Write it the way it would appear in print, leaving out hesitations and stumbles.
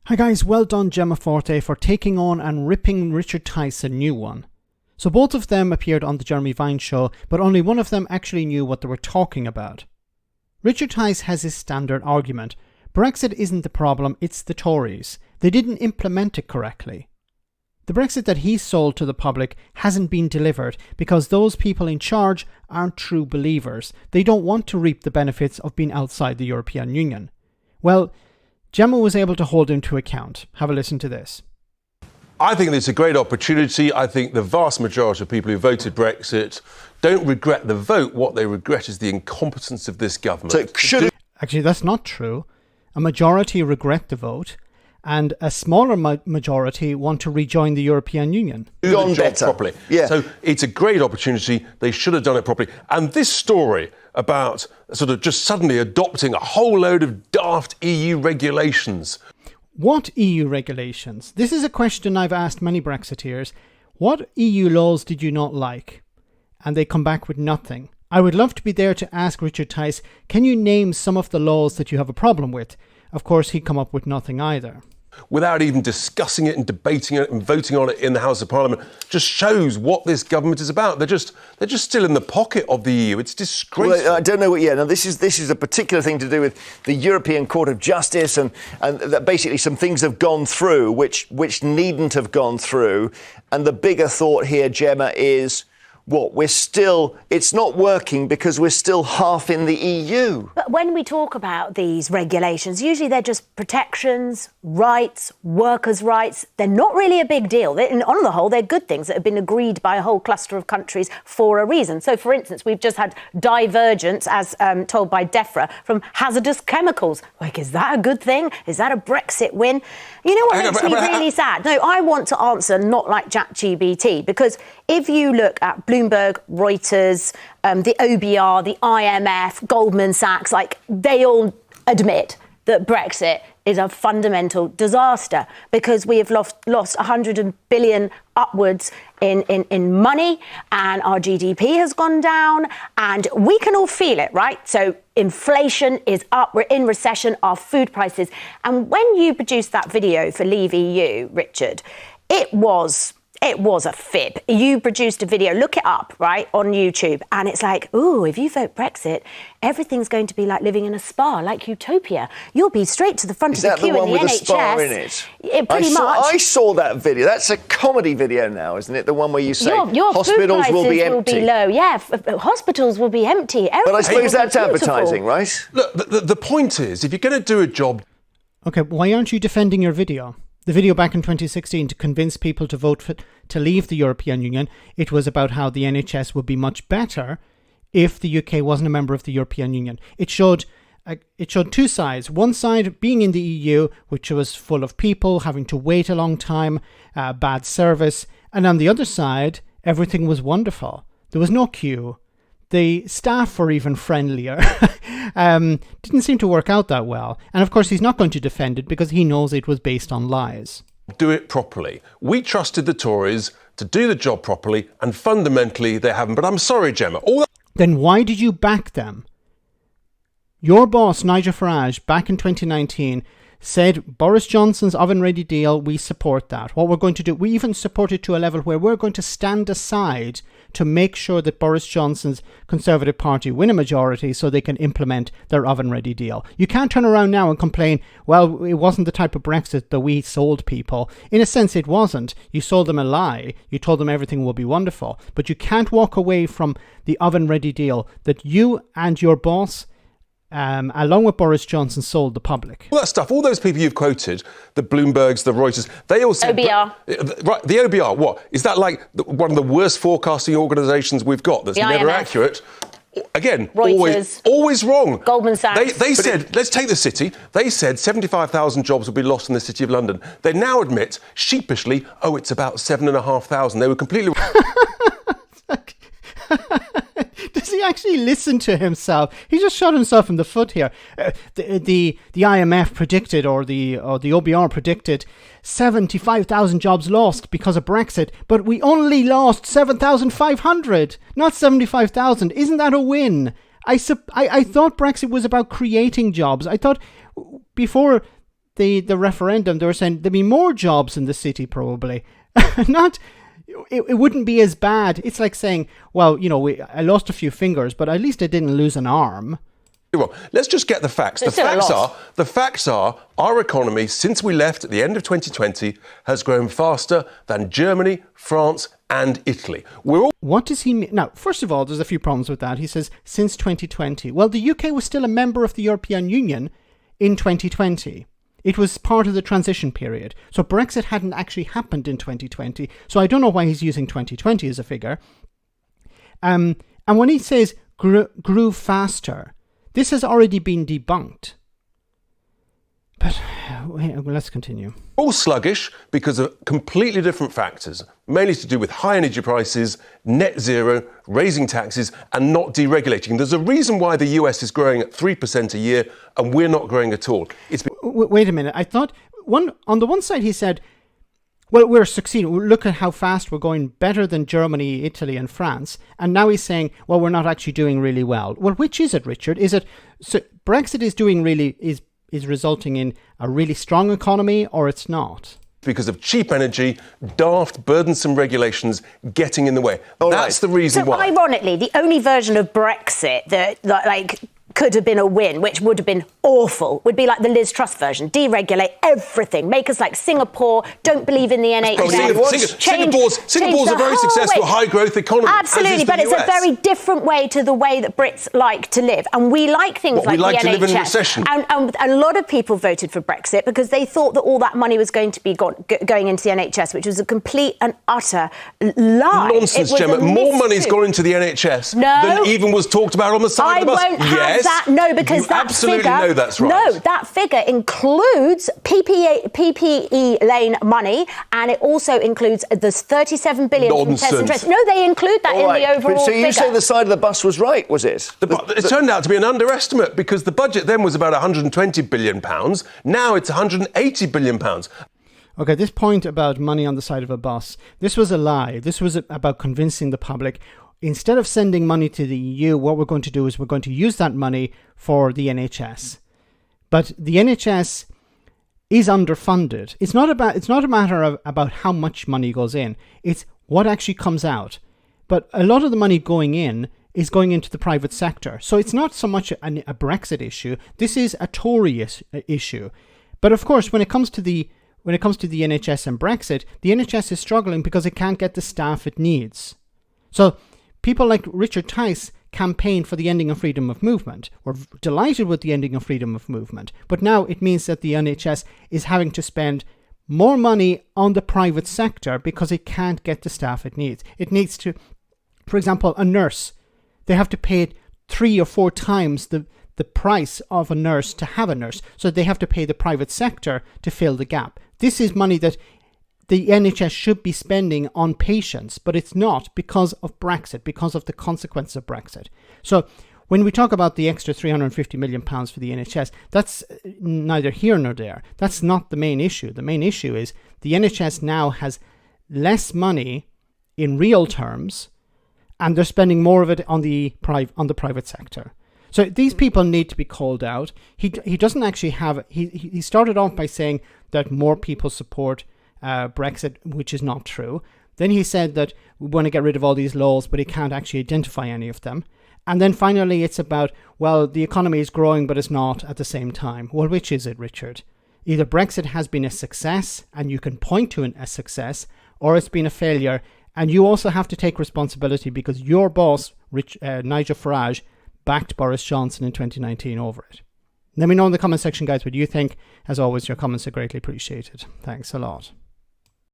Hi guys, well done Jemma Forte for taking on and ripping Richard Tice a new one. So both of them appeared on the Jeremy Vine show, but only one of them actually knew what they were talking about. Richard Tice has his standard argument. Brexit isn't the problem, it's the Tories. They didn't implement it correctly. The Brexit that he sold to the public hasn't been delivered because those people in charge aren't true believers. They don't want to reap the benefits of being outside the European Union. Well, Jemma was able to hold him to account. Have a listen to this. I think it's a great opportunity. I think the vast majority of people who voted Brexit don't regret the vote. What they regret is the incompetence of this government. Actually, that's not true. A majority regret the vote, and a smaller majority want to rejoin the European Union. Do the job properly. Yeah. So it's a great opportunity. They should have done it properly. And this story about sort of just suddenly adopting a whole load of daft EU regulations. What EU regulations? This is a question I've asked many Brexiteers. What EU laws did you not like? And they come back with nothing. I would love to be there to ask Richard Tice, can you name some of the laws that you have a problem with? Of course, he'd come up with nothing either. Without even discussing it and debating it and voting on it in the House of Parliament, just shows what this government is about. They're just still in the pocket of the EU. It's disgraceful. Well, I don't know what. Yeah, now this is a particular thing to do with the European Court of Justice, and that basically some things have gone through which needn't have gone through. And the bigger thought here, Jemma, is it's not working because we're still half in the EU. But when we talk about these regulations, usually they're just protections, rights, workers' rights. They're not really a big deal. On the whole, they're good things that have been agreed by a whole cluster of countries for a reason. So, for instance, we've just had divergence, as told by DEFRA, from hazardous chemicals. Like, is that a good thing? Is that a Brexit win? You know what makes me really sad? No, I want to answer not like ChatGPT, because if you look at Bloomberg, Reuters, the OBR, the IMF, Goldman Sachs, they all admit that Brexit is a fundamental disaster because we have lost 100 billion upwards in money, and our GDP has gone down, and we can all feel it, right? So inflation is up, we're in recession, our food prices. And when you produced that video for Leave EU, Richard, it was a fib. You produced a video, look it up, right, on YouTube, and it's like, ooh, if you vote Brexit, everything's going to be like living in a spa, like Utopia. You'll be straight to the front of the queue in the NHS. Is that the one with the spa in it? Pretty much. I saw that video. That's a comedy video now, isn't it? The one where you say your hospitals will be empty. Will be low. Yeah, hospitals will be empty. But I suppose that's advertising, right? Look, the point is, if you're going to do a job... Okay, why aren't you defending your video? The video back in 2016 to convince people to vote to leave the European Union, it was about how the NHS would be much better if the UK wasn't a member of the European Union. It showed two sides. One side being in the EU, which was full of people having to wait a long time, bad service, and on the other side, everything was wonderful. There was no queue. The staff were even friendlier. Didn't seem to work out that well. And of course, he's not going to defend it because he knows it was based on lies. Do it properly. We trusted the Tories to do the job properly, and fundamentally they haven't. But I'm sorry, Jemma. Then why did you back them? Your boss, Nigel Farage, back in 2019, said Boris Johnson's oven-ready deal, we support that. What we're going to do, we even support it to a level where we're going to stand aside to make sure that Boris Johnson's Conservative Party win a majority so they can implement their oven-ready deal. You can't turn around now and complain, well, it wasn't the type of Brexit that we sold people. In a sense, it wasn't. You sold them a lie. You told them everything will be wonderful. But you can't walk away from the oven-ready deal that you and your boss along with Boris Johnson, sold the public. All that stuff, all those people you've quoted, the Bloombergs, the Reuters, they all said... OBR. Right, the OBR, what? Is that like one of the worst forecasting organisations we've got that's never accurate? Again, Reuters. always wrong. Goldman Sachs. They said, let's take the city, they said 75,000 jobs will be lost in the City of London. They now admit, sheepishly, it's about 7,500. They were completely... Does he actually listen to himself? He just shot himself in the foot here. The IMF predicted, or the OBR predicted, 75,000 jobs lost because of Brexit, but we only lost 7,500, not 75,000. Isn't that a win? I thought Brexit was about creating jobs. I thought before the referendum, they were saying there'd be more jobs in the city probably. It wouldn't be as bad. It's like saying, well, I lost a few fingers, but at least I didn't lose an arm. Well, let's just get the facts. The facts are our economy, since we left at the end of 2020, has grown faster than Germany, France and Italy. What does he mean? Now, first of all, there's a few problems with that. He says, since 2020. Well, the UK was still a member of the European Union in 2020. It was part of the transition period. So Brexit hadn't actually happened in 2020. So I don't know why he's using 2020 as a figure. And when he says grew faster, this has already been debunked. But let's continue. All sluggish because of completely different factors, mainly to do with high energy prices, net zero, raising taxes and not deregulating. There's a reason why the US is growing at 3% a year and we're not growing at all. Wait a minute. I thought on the one side he said, well, we're succeeding. Look at how fast we're going, better than Germany, Italy and France. And now he's saying, well, we're not actually doing really well. Well, which is it, Richard? Is it so Brexit is resulting in a really strong economy, or it's not? Because of cheap energy, daft, burdensome regulations getting in the way. That's the reason why. Ironically, the only version of Brexit that could have been a win, which would have been awful, would be like the Liz Truss version. Deregulate everything. Make us like Singapore. Don't believe in the NHS. Singapore's a very successful high-growth economy. Absolutely, but it's a very different way to the way that Brits like to live. And we like things like the NHS. We like to live in a recession. And a lot of people voted for Brexit because they thought that all that money was going to be going into the NHS, which was a complete and utter lie. Nonsense, Gemma. More money's gone into the NHS than even was talked about on the side of the bus. I won't have that. No, because that absolutely figure... know that's right. No, that figure includes PPE lane money, and it also includes the 37 billion from test and trace. No, they include that in the overall So you figure. say the side of the bus was right, was it? It turned out to be an underestimate because the budget then was about £120 billion. Now it's £180 billion. Okay, this point about money on the side of a bus, this was a lie. This was about convincing the public. Instead of sending money to the EU, what we're going to do is we're going to use that money for the NHS. But the NHS is underfunded. It's not a matter of about how much money goes in. It's what actually comes out. But a lot of the money going in is going into the private sector. So it's not so much a Brexit issue. This is a Tory issue. But of course, when it comes to the NHS and Brexit, the NHS is struggling because it can't get the staff it needs. So people like Richard Tice campaigned for the ending of freedom of movement, were delighted with the ending of freedom of movement. But now it means that the NHS is having to spend more money on the private sector because it can't get the staff it needs. It needs to, for example, a nurse. They have to pay 3 or 4 times the price of a nurse to have a nurse. So they have to pay the private sector to fill the gap. This is money that the NHS should be spending on patients, but it's not because of Brexit, because of the consequence of Brexit. So when we talk about the extra £350 million for the NHS, that's neither here nor there. That's not the main issue. The main issue is the NHS now has less money in real terms, and they're spending more of it on the private sector. So these people need to be called out. He doesn't actually have... He started off by saying that more people support Brexit, which is not true. Then he said that we want to get rid of all these laws, but he can't actually identify any of them. And then finally it's about, well, the economy is growing, but it's not at the same time. Well, which is it, Richard? Either Brexit has been a success, and you can point to a success, or it's been a failure. And you also have to take responsibility because your boss, Nigel Farage, backed Boris Johnson in 2019 over it. Let me know in the comment section, guys, what you think. As always, your comments are greatly appreciated. Thanks a lot.